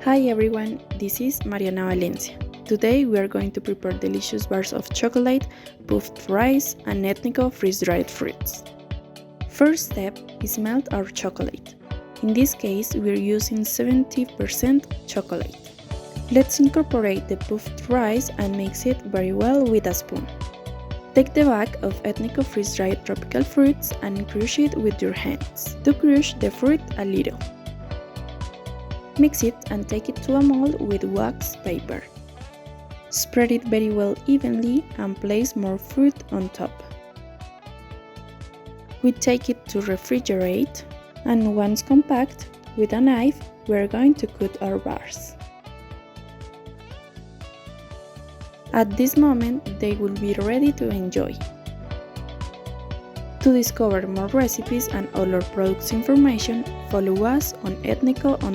Hi everyone, this is Mariana Valencia. Today we are going to prepare delicious bars of chocolate, puffed rice, and Etnico freeze-dried fruits. First step is melt our chocolate. In this case, we are using 70% chocolate. Let's incorporate the puffed rice and mix it very well with a spoon. Take the bag of Etnico freeze-dried tropical fruits and crush it with your hands to crush the fruit a little. Mix it and take it to a mold with wax paper. Spread it very well evenly and place more fruit on top. We take it to refrigerate, and once compact, with a knife we are going to cut our bars. At this moment they will be ready to enjoy. To discover more recipes and all our products information, follow us on Etnico_US.